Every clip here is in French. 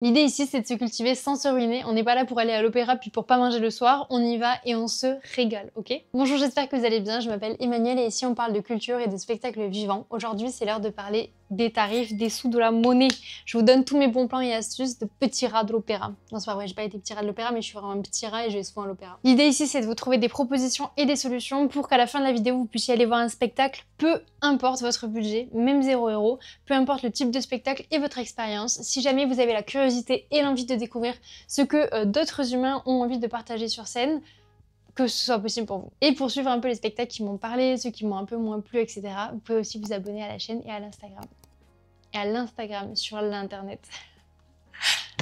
L'idée ici, c'est de se cultiver sans se ruiner. On n'est pas là pour aller à l'opéra puis pour pas manger le soir. On y va et on se régale, ok? Bonjour, j'espère que vous allez bien. Je m'appelle Emmanuelle et ici on parle de culture et de spectacles vivants. Aujourd'hui, c'est l'heure de parler des tarifs, des sous, de la monnaie. Je vous donne tous mes bons plans et astuces de petits rats de l'opéra. Non, c'est pas vrai, j'ai pas été petit rat de l'opéra, mais je suis vraiment un petit rat et je vais souvent à l'opéra. L'idée ici, c'est de vous trouver des propositions et des solutions pour qu'à la fin de la vidéo, vous puissiez aller voir un spectacle, peu importe votre budget, même 0 €, peu importe le type de spectacle et votre expérience. Si jamais vous avez la curiosité et l'envie de découvrir ce que d'autres humains ont envie de partager sur scène, que ce soit possible pour vous. Et pour suivre un peu les spectacles qui m'ont parlé, ceux qui m'ont un peu moins plu, etc., vous pouvez aussi vous abonner à la chaîne et à l'Instagram. Et à l'Instagram, sur l'internet.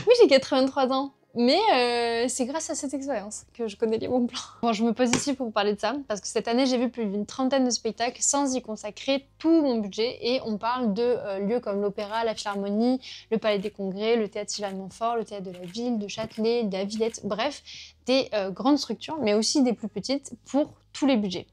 Oui, j'ai 83 ans, mais c'est grâce à cette expérience que je connais les bons plans. Bon, je me pose ici pour vous parler de ça, parce que cette année, j'ai vu plus d'une trentaine de spectacles sans y consacrer tout mon budget, et on parle de lieux comme l'Opéra, la Philharmonie, le Palais des Congrès, le Théâtre Sylvain Montfort, le Théâtre de la Ville, de Châtelet, de la Villette, bref, des grandes structures, mais aussi des plus petites, pour tous les budgets.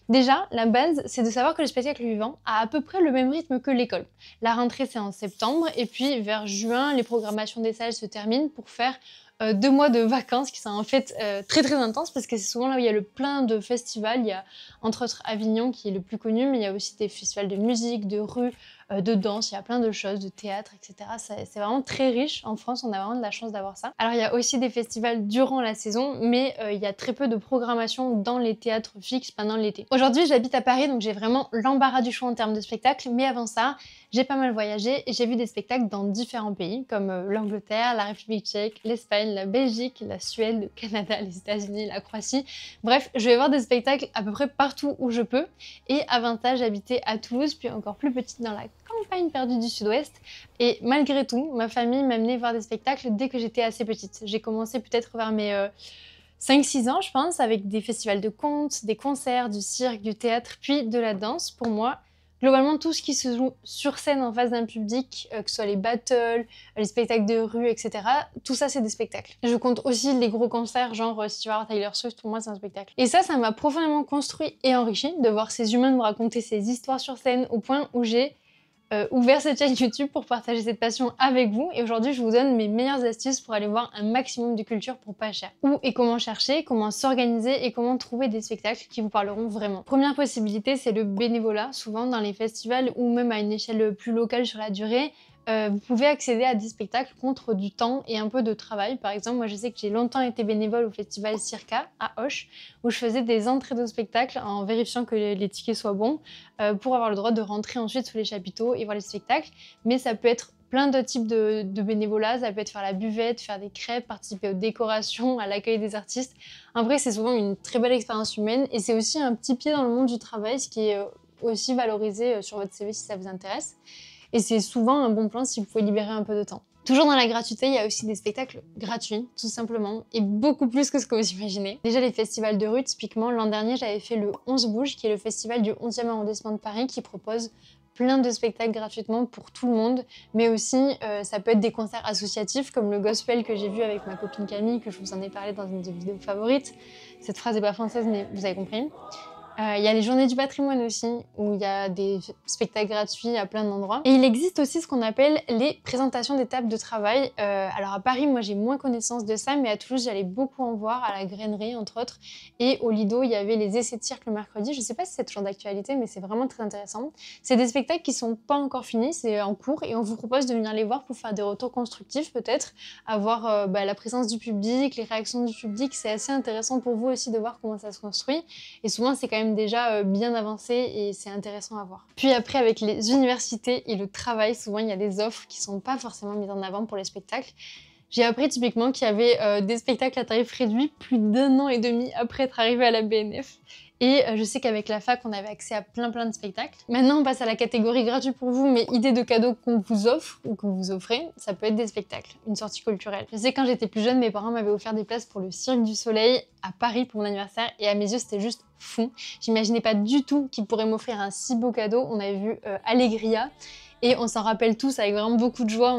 Déjà, la base, c'est de savoir que le spectacle vivant a à peu près le même rythme que l'école. La rentrée, c'est en septembre, et puis vers juin, les programmations des salles se terminent pour faire 2 mois de vacances qui sont en fait très intenses, parce que c'est souvent là où il y a le plein de festivals. Il y a entre autres Avignon qui est le plus connu, mais il y a aussi des festivals de musique, de rue, de danse, il y a plein de choses, de théâtre, etc. C'est vraiment très riche. En France, on a vraiment de la chance d'avoir ça. Alors il y a aussi des festivals durant la saison, mais il y a très peu de programmation dans les théâtres fixes pendant l'été. Aujourd'hui, j'habite à Paris, donc j'ai vraiment l'embarras du choix en termes de spectacles, mais avant ça, j'ai pas mal voyagé et j'ai vu des spectacles dans différents pays, comme l'Angleterre, la République tchèque, l'Espagne, la Belgique, la Suède, le Canada, les États-Unis, la Croatie. Bref, je vais voir des spectacles à peu près partout où je peux. Et avant ça, j'habitais à Toulouse, puis encore plus petite dans la campagne perdue du sud-ouest. Et malgré tout, ma famille m'amenait voir des spectacles dès que j'étais assez petite. J'ai commencé peut-être vers mes 5-6 ans, je pense, avec des festivals de contes, des concerts, du cirque, du théâtre, puis de la danse. Pour moi, globalement, tout ce qui se joue sur scène en face d'un public, que ce soit les battles, les spectacles de rue, etc., tout ça, c'est des spectacles. Je compte aussi les gros concerts, genre si tu vas voir Taylor Swift, pour moi, c'est un spectacle. Et ça m'a profondément construit et enrichi de voir ces humains nous raconter ces histoires sur scène, au point où j'ai ouvert cette chaîne YouTube pour partager cette passion avec vous. Et aujourd'hui, je vous donne mes meilleures astuces pour aller voir un maximum de culture pour pas cher. Où et comment chercher, comment s'organiser et comment trouver des spectacles qui vous parleront vraiment. Première possibilité, c'est le bénévolat. Souvent dans les festivals ou même à une échelle plus locale sur la durée, vous pouvez accéder à des spectacles contre du temps et un peu de travail. Par exemple, moi je sais que j'ai longtemps été bénévole au festival Circa à Auch, où je faisais des entrées de spectacles en vérifiant que les tickets soient bons, pour avoir le droit de rentrer ensuite sous les chapiteaux et voir les spectacles. Mais ça peut être plein d'autres types de bénévolat. Ça peut être faire la buvette, faire des crêpes, participer aux décorations, à l'accueil des artistes. En vrai, c'est souvent une très belle expérience humaine, et c'est aussi un petit pied dans le monde du travail, ce qui est aussi valorisé sur votre CV si ça vous intéresse. Et c'est souvent un bon plan si vous pouvez libérer un peu de temps. Toujours dans la gratuité, il y a aussi des spectacles gratuits, tout simplement, et beaucoup plus que ce que vous imaginez. Déjà les festivals de rue, typiquement, l'an dernier, j'avais fait le 11 Bouge, qui est le festival du 11e arrondissement de Paris, qui propose plein de spectacles gratuitement pour tout le monde, mais aussi ça peut être des concerts associatifs comme le gospel que j'ai vu avec ma copine Camille, que je vous en ai parlé dans une de mes vidéos favorites. Cette phrase n'est pas française, mais vous avez compris. Il y a les journées du patrimoine aussi, où il y a des spectacles gratuits à plein d'endroits. Et il existe aussi ce qu'on appelle les présentations d'étapes de travail. Alors à Paris, moi j'ai moins connaissance de ça, mais à Toulouse, j'allais beaucoup en voir, à la Grainerie entre autres. Et au Lido, il y avait les essais de cirque le mercredi. Je sais pas si c'est toujours d'actualité, mais c'est vraiment très intéressant. C'est des spectacles qui sont pas encore finis, c'est en cours, et on vous propose de venir les voir pour faire des retours constructifs peut-être, avoir la présence du public, les réactions du public. C'est assez intéressant pour vous aussi de voir comment ça se construit. Et souvent, c'est quand même déjà bien avancé et c'est intéressant à voir. Puis après, avec les universités et le travail, souvent il y a des offres qui sont pas forcément mises en avant pour les spectacles. J'ai appris typiquement qu'il y avait des spectacles à tarif réduit plus d'1 an et demi après être arrivé à la BNF. Et je sais qu'avec la fac, on avait accès à plein de spectacles. Maintenant, on passe à la catégorie gratuit pour vous, mais idée de cadeaux qu'on vous offre ou que vous offrez, ça peut être des spectacles, une sortie culturelle. Je sais que quand j'étais plus jeune, mes parents m'avaient offert des places pour le Cirque du Soleil à Paris pour mon anniversaire, et à mes yeux, c'était juste fou. J'imaginais pas du tout qu'ils pourraient m'offrir un si beau cadeau. On avait vu Allegria. Et on s'en rappelle tous avec vraiment beaucoup de joie.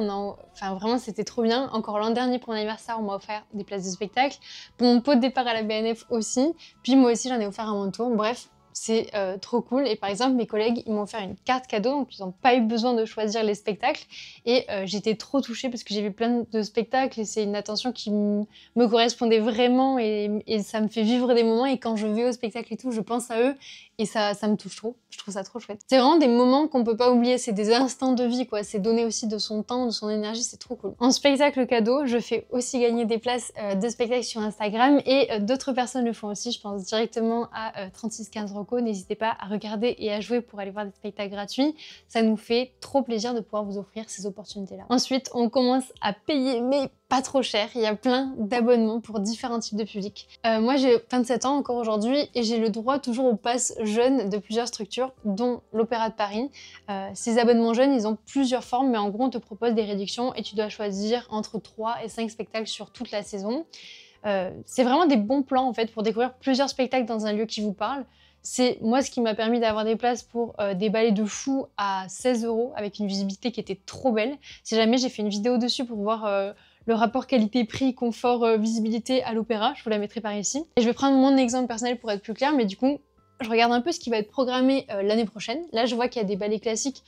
Enfin, vraiment, c'était trop bien. Encore l'an dernier, pour mon anniversaire, on m'a offert des places de spectacle. Pour mon pot de départ à la BNF aussi. Puis moi aussi, j'en ai offert à mon tour. Bref, c'est trop cool. Et par exemple, mes collègues, ils m'ont offert une carte cadeau, donc ils n'ont pas eu besoin de choisir les spectacles. Et j'étais trop touchée parce que j'ai vu plein de spectacles et c'est une attention qui me correspondait vraiment et ça me fait vivre des moments. Et quand je vais au spectacle et tout, je pense à eux et ça me touche trop. Je trouve ça trop chouette. C'est vraiment des moments qu'on peut pas oublier, c'est des instants de vie, quoi. C'est donner aussi de son temps, de son énergie, c'est trop cool. En spectacle cadeau, je fais aussi gagner des places de spectacle sur Instagram et d'autres personnes le font aussi. Je pense directement à 3615 Rocco. N'hésitez pas à regarder et à jouer pour aller voir des spectacles gratuits. Ça nous fait trop plaisir de pouvoir vous offrir ces opportunités-là. Ensuite, on commence à payer, mais pas trop cher. Il y a plein d'abonnements pour différents types de publics. Moi, j'ai 27 ans encore aujourd'hui et j'ai le droit toujours au pass jeune de plusieurs structures, dont l'Opéra de Paris. Ces abonnements jeunes, ils ont plusieurs formes, mais en gros, on te propose des réductions et tu dois choisir entre 3 et 5 spectacles sur toute la saison. C'est vraiment des bons plans en fait pour découvrir plusieurs spectacles dans un lieu qui vous parle. C'est moi ce qui m'a permis d'avoir des places pour des ballets de fou à 16 € avec une visibilité qui était trop belle. Si jamais j'ai fait une vidéo dessus pour voir le rapport qualité-prix, confort, visibilité à l'opéra, je vous la mettrai par ici. Et je vais prendre mon exemple personnel pour être plus clair, mais du coup, je regarde un peu ce qui va être programmé l'année prochaine. Là, je vois qu'il y a des ballets classiques,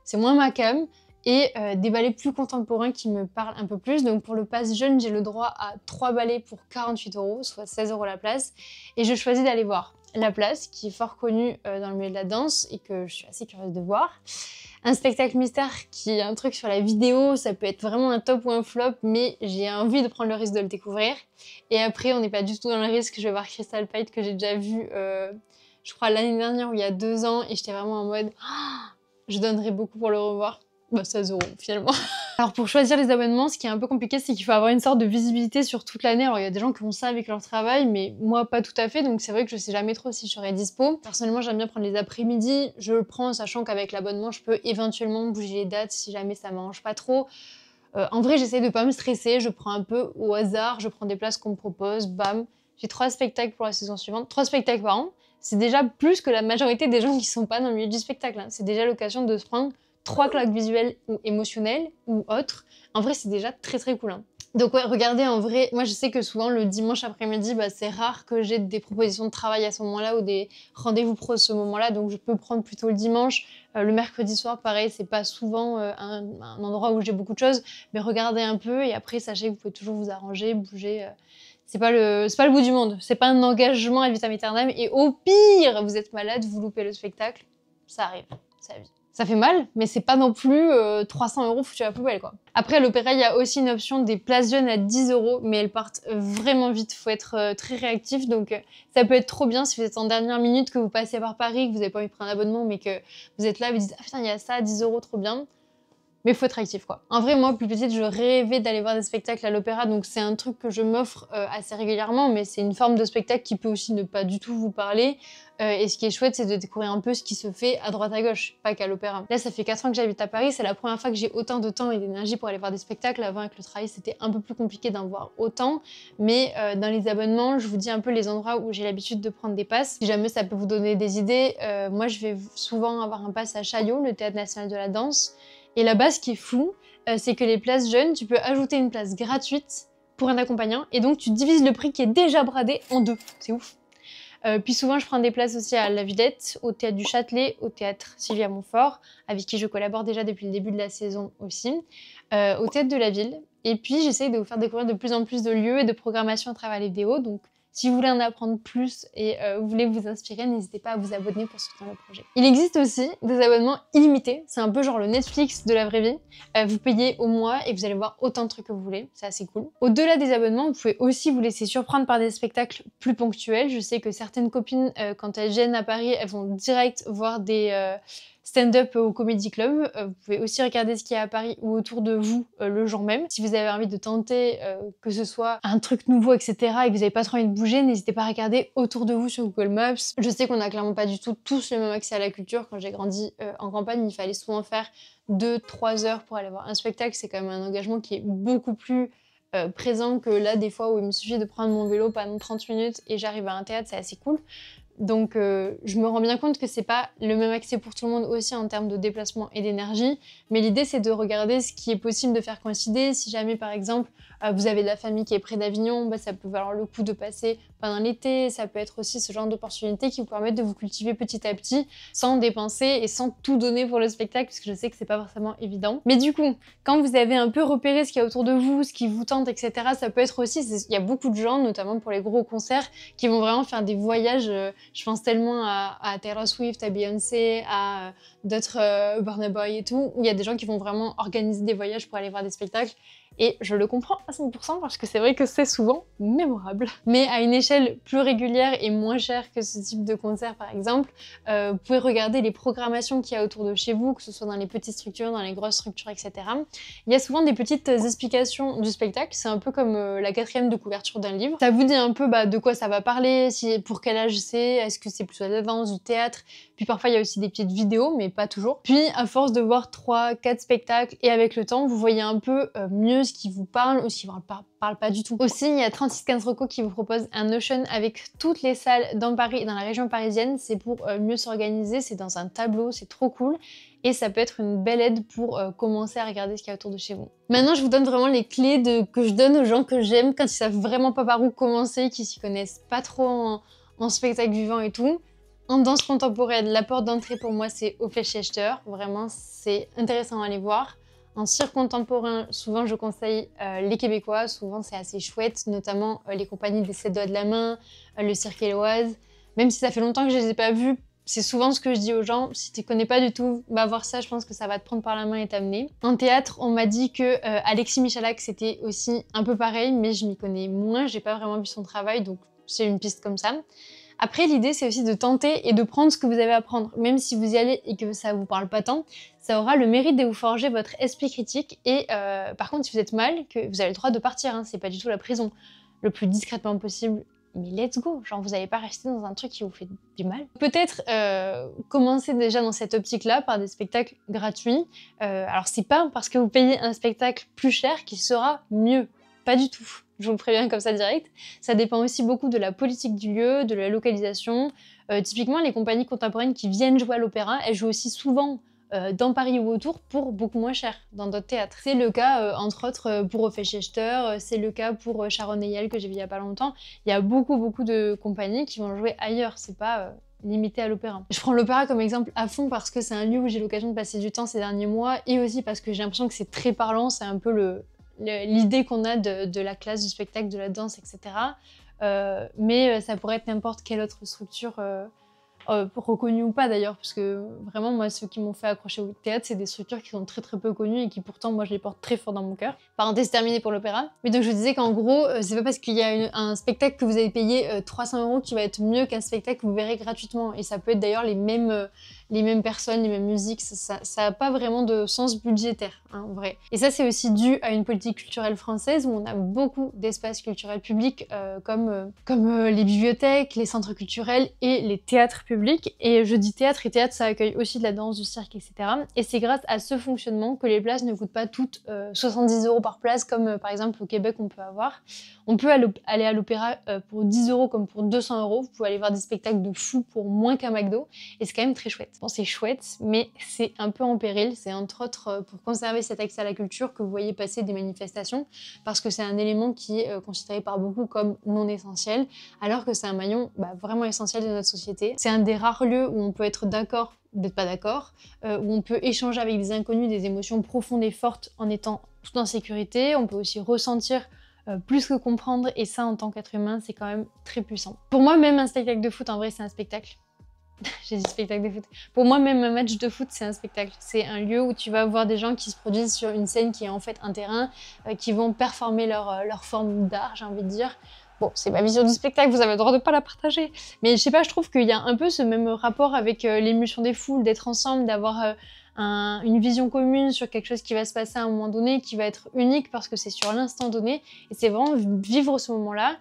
c'est moins ma came, et des ballets plus contemporains qui me parlent un peu plus. Donc pour le pass jeune, j'ai le droit à 3 ballets pour 48 €, soit 16 € la place. Et je choisis d'aller voir La Place, qui est fort connue dans le milieu de la danse et que je suis assez curieuse de voir. Un spectacle mystère qui est un truc sur la vidéo, ça peut être vraiment un top ou un flop, mais j'ai envie de prendre le risque de le découvrir. Et après, on n'est pas du tout dans le risque, je vais voir Crystal Fight que j'ai déjà vu, je crois l'année dernière ou il y a 2 ans, et j'étais vraiment en mode je donnerais beaucoup pour le revoir. Bah 16 € finalement. Alors pour choisir les abonnements, ce qui est un peu compliqué, c'est qu'il faut avoir une sorte de visibilité sur toute l'année. Alors il y a des gens qui ont ça avec leur travail, mais moi pas tout à fait, donc c'est vrai que je sais jamais trop si je serai dispo. Personnellement, j'aime bien prendre les après-midi, je le prends sachant qu'avec l'abonnement, je peux éventuellement bouger les dates si jamais ça m'arrange pas trop. En vrai, j'essaie de pas me stresser, je prends un peu au hasard, je prends des places qu'on me propose, bam. J'ai 3 spectacles pour la saison suivante, 3 spectacles par an. C'est déjà plus que la majorité des gens qui sont pas dans le milieu du spectacle, hein. C'est déjà l'occasion de se prendre 3 claques visuelles ou émotionnelles ou autres. En vrai, c'est déjà très très cool, hein. Donc ouais, regardez, en vrai, moi je sais que souvent le dimanche après-midi, bah, c'est rare que j'ai des propositions de travail à ce moment-là ou des rendez-vous pro à ce moment-là, donc je peux prendre plutôt le dimanche. Le mercredi soir, pareil, c'est pas souvent un endroit où j'ai beaucoup de choses, mais regardez un peu et après sachez que vous pouvez toujours vous arranger, bouger. C'est pas le bout du monde, c'est pas un engagement ad vitam aeternam et au pire, vous êtes malade, vous loupez le spectacle, ça arrive, c'est la vie. Ça fait mal, mais c'est pas non plus 300 € foutus à la poubelle, quoi. Après, à l'opéra, il y a aussi une option des places jeunes à 10 €, mais elles partent vraiment vite. Faut être très réactif, donc ça peut être trop bien si vous êtes en dernière minute, que vous passez par Paris, que vous n'avez pas envie de prendre un abonnement, mais que vous êtes là et vous dites « Ah putain, il y a ça à 10 €, trop bien ». Mais faut être actif, quoi. En vrai, moi, plus petite, je rêvais d'aller voir des spectacles à l'opéra, donc c'est un truc que je m'offre assez régulièrement, mais c'est une forme de spectacle qui peut aussi ne pas du tout vous parler. Et ce qui est chouette, c'est de découvrir un peu ce qui se fait à droite à gauche, pas qu'à l'opéra. Là, ça fait 4 ans que j'habite à Paris, c'est la première fois que j'ai autant de temps et d'énergie pour aller voir des spectacles. Avant, avec le travail, c'était un peu plus compliqué d'en voir autant, mais dans les abonnements, je vous dis un peu les endroits où j'ai l'habitude de prendre des passes. Si jamais ça peut vous donner des idées, moi, je vais souvent avoir un pass à Chaillot, le Théâtre National de la Danse. Et là-bas, ce qui est fou, c'est que les places jeunes, tu peux ajouter une place gratuite pour un accompagnant, et donc tu divises le prix qui est déjà bradé en 2. C'est ouf. Puis souvent, je prends des places aussi à la Villette, au Théâtre du Châtelet, au Théâtre Sylvia Montfort, avec qui je collabore déjà depuis le début de la saison aussi, au Théâtre de la Ville. Et puis, j'essaye de vous faire découvrir de plus en plus de lieux et de programmation à travers les vidéos. Donc, si vous voulez en apprendre plus et vous voulez vous inspirer, n'hésitez pas à vous abonner pour soutenir le projet. Il existe aussi des abonnements illimités. C'est un peu genre le Netflix de la vraie vie. Vous payez au mois et vous allez voir autant de trucs que vous voulez. C'est assez cool. Au-delà des abonnements, vous pouvez aussi vous laisser surprendre par des spectacles plus ponctuels. Je sais que certaines copines, quand elles viennent à Paris, elles vont direct voir des stand-up au Comedy Club. Vous pouvez aussi regarder ce qu'il y a à Paris ou autour de vous le jour même. Si vous avez envie de tenter que ce soit un truc nouveau, etc. et que vous n'avez pas trop envie de bouger, n'hésitez pas à regarder autour de vous sur Google Maps. Je sais qu'on n'a clairement pas du tout tous le même accès à la culture. Quand j'ai grandi en campagne, il fallait souvent faire 2-3 heures pour aller voir un spectacle. C'est quand même un engagement qui est beaucoup plus présent que là, des fois où il me suffit de prendre mon vélo pendant 30 minutes et j'arrive à un théâtre, c'est assez cool. Donc je me rends bien compte que c'est pas le même accès pour tout le monde aussi en termes de déplacement et d'énergie, mais l'idée c'est de regarder ce qui est possible de faire coïncider. Si jamais par exemple vous avez de la famille qui est près d'Avignon, bah, ça peut valoir le coup de passer pendant l'été, ça peut être aussi ce genre d'opportunité qui vous permettent de vous cultiver petit à petit sans dépenser et sans tout donner pour le spectacle, parce que je sais que c'est pas forcément évident. Mais du coup, quand vous avez un peu repéré ce qu'il y a autour de vous, ce qui vous tente, etc., ça peut être aussi, il y a beaucoup de gens, notamment pour les gros concerts, qui vont vraiment faire des voyages, je pense tellement à Taylor Swift, à Beyoncé, à d'autres Burna Boy et tout, où il y a des gens qui vont vraiment organiser des voyages pour aller voir des spectacles. Et je le comprends à 100% parce que c'est vrai que c'est souvent mémorable. Mais à une échelle plus régulière et moins chère que ce type de concert par exemple, vous pouvez regarder les programmations qu'il y a autour de chez vous, que ce soit dans les petites structures, dans les grosses structures, etc. Il y a souvent des petites explications du spectacle, c'est un peu comme la 4e de couverture d'un livre. Ça vous dit un peu de quoi ça va parler, pour quel âge c'est, est-ce que c'est plutôt de la danse, du théâtre, puis parfois il y a aussi des petites vidéos, mais pas toujours. Puis à force de voir 3-4 spectacles et avec le temps, vous voyez un peu mieux ce qui vous parle ou ce qui vous parle pas du tout. Aussi, il y a 3615 Reco qui vous propose un Notion avec toutes les salles dans Paris et dans la région parisienne. C'est pour mieux s'organiser, c'est dans un tableau, c'est trop cool. Et ça peut être une belle aide pour commencer à regarder ce qu'il y a autour de chez vous. Maintenant, je vous donne vraiment les clés que je donne aux gens que j'aime quand ils savent vraiment pas par où commencer, qui s'y connaissent pas trop en spectacle vivant et tout. En danse contemporaine, la porte d'entrée pour moi c'est au Fleischer. Vraiment, c'est intéressant à aller voir. En cirque contemporain, souvent je conseille les Québécois, souvent c'est assez chouette, notamment les compagnies des 7 doigts de la main, le cirque Éloise. Même si ça fait longtemps que je les ai pas vus, c'est souvent ce que je dis aux gens, si tu connais pas du tout, va voir ça, je pense que ça va te prendre par la main et t'amener. En théâtre, on m'a dit que Alexis Michalak c'était aussi un peu pareil, mais je m'y connais moins, j'ai pas vraiment vu son travail, donc c'est une piste comme ça. Après, l'idée, c'est aussi de tenter et de prendre ce que vous avez à prendre. Même si vous y allez et que ça vous parle pas tant, ça aura le mérite de vous forger votre esprit critique. Et par contre, si vous êtes mal, que vous avez le droit de partir, hein, c'est pas du tout la prison. Le plus discrètement possible, mais let's go. Genre, vous n'allez pas rester dans un truc qui vous fait du mal. Peut-être commencer déjà dans cette optique-là par des spectacles gratuits. Alors, c'est pas parce que vous payez un spectacle plus cher qu'il sera mieux. Pas du tout. Je vous le préviens comme ça direct. Ça dépend aussi beaucoup de la politique du lieu, de la localisation. Typiquement, les compagnies contemporaines qui viennent jouer à l'opéra, elles jouent aussi souvent dans Paris ou autour pour beaucoup moins cher, dans d'autres théâtres. C'est le cas, entre autres, pour Hofechter, c'est le cas pour Sharon Eyal, que j'ai vu il y a pas longtemps. Il y a beaucoup de compagnies qui vont jouer ailleurs, c'est pas limité à l'opéra. Je prends l'opéra comme exemple à fond parce que c'est un lieu où j'ai l'occasion de passer du temps ces derniers mois, et aussi parce que j'ai l'impression que c'est très parlant, c'est un peu l'idée qu'on a de la classe, du spectacle, de la danse, etc. Mais ça pourrait être n'importe quelle autre structure reconnue ou pas d'ailleurs, parce que vraiment moi ceux qui m'ont fait accrocher au théâtre c'est des structures qui sont très peu connues et qui pourtant moi je les porte très fort dans mon cœur. Parenthèse terminée pour l'opéra. Mais donc je disais qu'en gros c'est pas parce qu'il y a un spectacle que vous avez payé 300 € qui va être mieux qu'un spectacle que vous verrez gratuitement, et ça peut être d'ailleurs les mêmes personnes, les mêmes musiques, ça n'a pas vraiment de sens budgétaire, hein, en vrai. Et ça, c'est aussi dû à une politique culturelle française où on a beaucoup d'espaces culturels publics comme les bibliothèques, les centres culturels et les théâtres publics. Et je dis théâtre, et théâtre, ça accueille aussi de la danse, du cirque, etc. Et c'est grâce à ce fonctionnement que les places ne coûtent pas toutes 70 € par place, comme par exemple au Québec on peut avoir. On peut aller à l'opéra pour 10 € comme pour 200 €. Vous pouvez aller voir des spectacles de fou pour moins qu'un McDo. Et c'est quand même très chouette. Bon, c'est chouette, mais c'est un peu en péril. C'est entre autres pour conserver cet accès à la culture que vous voyez passer des manifestations, parce que c'est un élément qui est considéré par beaucoup comme non essentiel, alors que c'est un maillon vraiment essentiel de notre société. C'est un des rares lieux où on peut être d'accord, d'être pas d'accord, où on peut échanger avec des inconnus des émotions profondes et fortes en étant tout en sécurité. On peut aussi ressentir plus que comprendre, et ça en tant qu'être humain c'est quand même très puissant. Pour moi, même un spectacle de foot, en vrai c'est un spectacle. J'ai dit spectacle de foot. Pour moi, même un match de foot, c'est un spectacle. C'est un lieu où tu vas voir des gens qui se produisent sur une scène qui est en fait un terrain, qui vont performer leur forme d'art, j'ai envie de dire. Bon, c'est ma vision du spectacle, vous avez le droit de pas la partager. Mais je sais pas, je trouve qu'il y a un peu ce même rapport avec l'émulsion des foules, d'être ensemble, d'avoir une vision commune sur quelque chose qui va se passer à un moment donné, qui va être unique parce que c'est sur l'instant donné. Et c'est vraiment vivre ce moment-là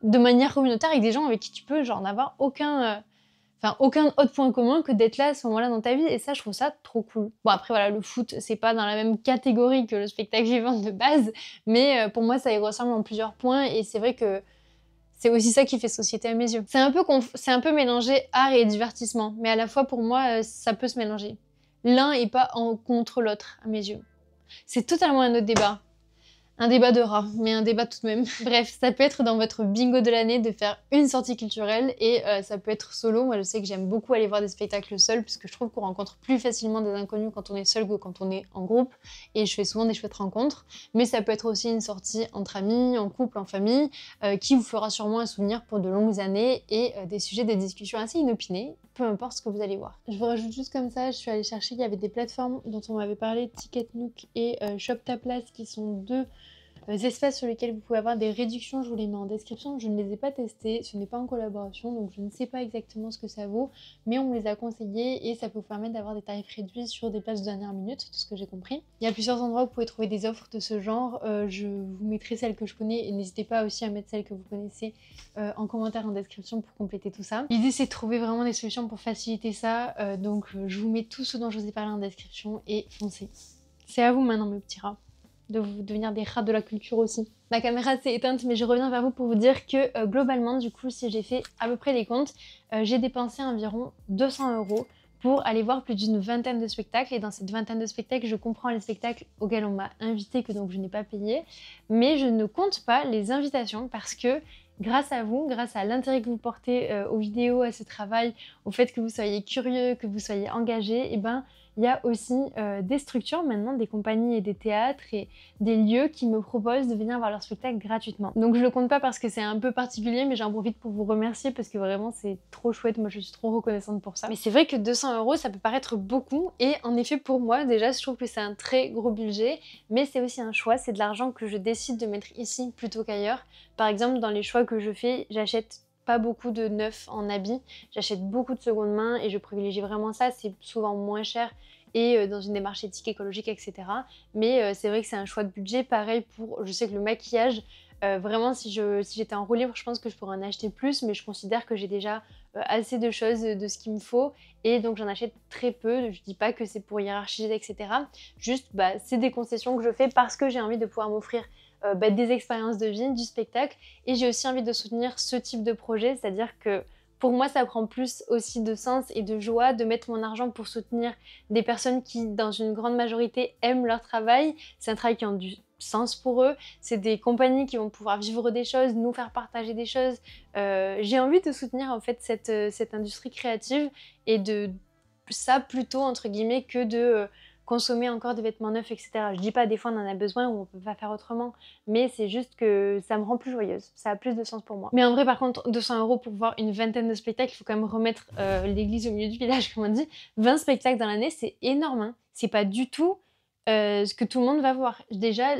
de manière communautaire avec des gens avec qui tu peux genre n'avoir aucun autre point commun que d'être là à ce moment-là dans ta vie, et ça je trouve ça trop cool. Bon après voilà, le foot c'est pas dans la même catégorie que le spectacle vivant de base, mais pour moi ça y ressemble en plusieurs points, et c'est vrai que C'est aussi ça qui fait société à mes yeux. C'est un peu mélangé art et divertissement, mais à la fois pour moi, ça peut se mélanger. L'un est pas contre l'autre à mes yeux. C'est totalement un autre débat. Un débat de rats, mais un débat tout de même. Bref, ça peut être dans votre bingo de l'année de faire une sortie culturelle et ça peut être solo. Moi, je sais que j'aime beaucoup aller voir des spectacles seuls puisque je trouve qu'on rencontre plus facilement des inconnus quand on est seul que quand on est en groupe. Et je fais souvent des chouettes rencontres. Mais ça peut être aussi une sortie entre amis, en couple, en famille, qui vous fera sûrement un souvenir pour de longues années et des sujets de discussion assez inopinés, peu importe ce que vous allez voir. Je vous rajoute juste comme ça, je suis allée chercher, il y avait des plateformes dont on m'avait parlé, Ticket Nook et Shop Ta Place, qui sont deux espaces sur lesquels vous pouvez avoir des réductions. Je vous les mets en description. Je ne les ai pas testés, ce n'est pas en collaboration, donc je ne sais pas exactement ce que ça vaut, mais on me les a conseillés et ça peut vous permettre d'avoir des tarifs réduits sur des places de dernière minute, tout ce que j'ai compris. Il y a plusieurs endroits où vous pouvez trouver des offres de ce genre. Je vous mettrai celles que je connais et n'hésitez pas aussi à mettre celles que vous connaissez en commentaire en description pour compléter tout ça. L'idée c'est de trouver vraiment des solutions pour faciliter ça, donc je vous mets tout ce dont je vous ai parlé en description et foncez. C'est à vous maintenant mes petits rats de vous devenir des rats de la culture aussi. Ma caméra s'est éteinte mais je reviens vers vous pour vous dire que globalement du coup si j'ai fait à peu près les comptes, j'ai dépensé environ 200 € pour aller voir plus d'une vingtaine de spectacles et dans cette vingtaine de spectacles je comprends les spectacles auxquels on m'a invité que donc je n'ai pas payé, mais je ne compte pas les invitations parce que grâce à vous, grâce à l'intérêt que vous portez aux vidéos, à ce travail, au fait que vous soyez curieux, que vous soyez engagé, et ben il y a aussi des structures maintenant, des compagnies et des théâtres et des lieux qui me proposent de venir voir leur spectacle gratuitement. Donc je le compte pas parce que c'est un peu particulier, mais j'en profite pour vous remercier parce que vraiment c'est trop chouette, moi je suis trop reconnaissante pour ça. Mais c'est vrai que 200 € ça peut paraître beaucoup et en effet pour moi déjà je trouve que c'est un très gros budget, mais c'est aussi un choix, c'est de l'argent que je décide de mettre ici plutôt qu'ailleurs. Par exemple dans les choix que je fais, j'achète pas beaucoup de neuf en habits, j'achète beaucoup de seconde main et je privilégie vraiment ça, c'est souvent moins cher et dans une démarche éthique, écologique, etc. Mais c'est vrai que c'est un choix de budget, pareil pour, je sais que le maquillage, vraiment si j'étais en roue libre, je pense que je pourrais en acheter plus, mais je considère que j'ai déjà assez de choses de ce qu'il me faut et donc j'en achète très peu, je dis pas que c'est pour hiérarchiser, etc. Juste, c'est des concessions que je fais parce que j'ai envie de pouvoir m'offrir des expériences de vie, du spectacle et j'ai aussi envie de soutenir ce type de projet, c'est-à-dire que pour moi ça prend plus aussi de sens et de joie de mettre mon argent pour soutenir des personnes qui dans une grande majorité aiment leur travail, c'est un travail qui a du sens pour eux, c'est des compagnies qui vont pouvoir vivre des choses, nous faire partager des choses, j'ai envie de soutenir en fait cette industrie créative et de ça plutôt entre guillemets que de consommer encore des vêtements neufs, etc. Je dis pas des fois on en a besoin ou on peut pas faire autrement, mais c'est juste que ça me rend plus joyeuse, ça a plus de sens pour moi. Mais en vrai par contre 200 € pour voir une vingtaine de spectacles, il faut quand même remettre l'église au milieu du village comme on dit. 20 spectacles dans l'année c'est énorme, hein. C'est pas du tout ce que tout le monde va voir. Déjà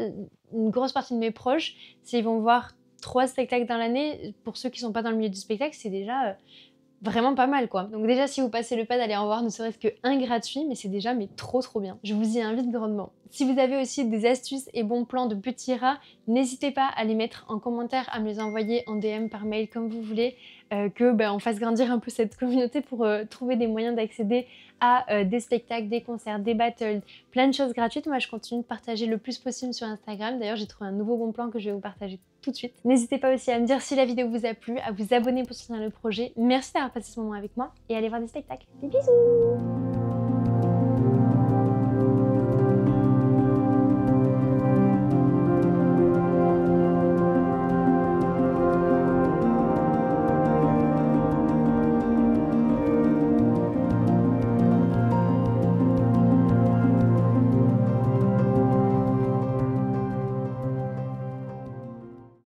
une grosse partie de mes proches, s'ils vont voir 3 spectacles dans l'année, pour ceux qui sont pas dans le milieu du spectacle, c'est déjà vraiment pas mal quoi. Donc déjà si vous passez le pas d'aller en voir ne serait-ce qu'un gratuit, mais c'est déjà trop bien. Je vous y invite grandement. Si vous avez aussi des astuces et bons plans de petits rats, n'hésitez pas à les mettre en commentaire, à me les envoyer en DM par mail comme vous voulez, on fasse grandir un peu cette communauté pour trouver des moyens d'accéder à des spectacles, des concerts, des battles, plein de choses gratuites. Moi je continue de partager le plus possible sur Instagram. D'ailleurs j'ai trouvé un nouveau bon plan que je vais vous partager tout de suite. N'hésitez pas aussi à me dire si la vidéo vous a plu, à vous abonner pour soutenir le projet. Merci d'avoir passé ce moment avec moi et allez voir des spectacles. Des bisous!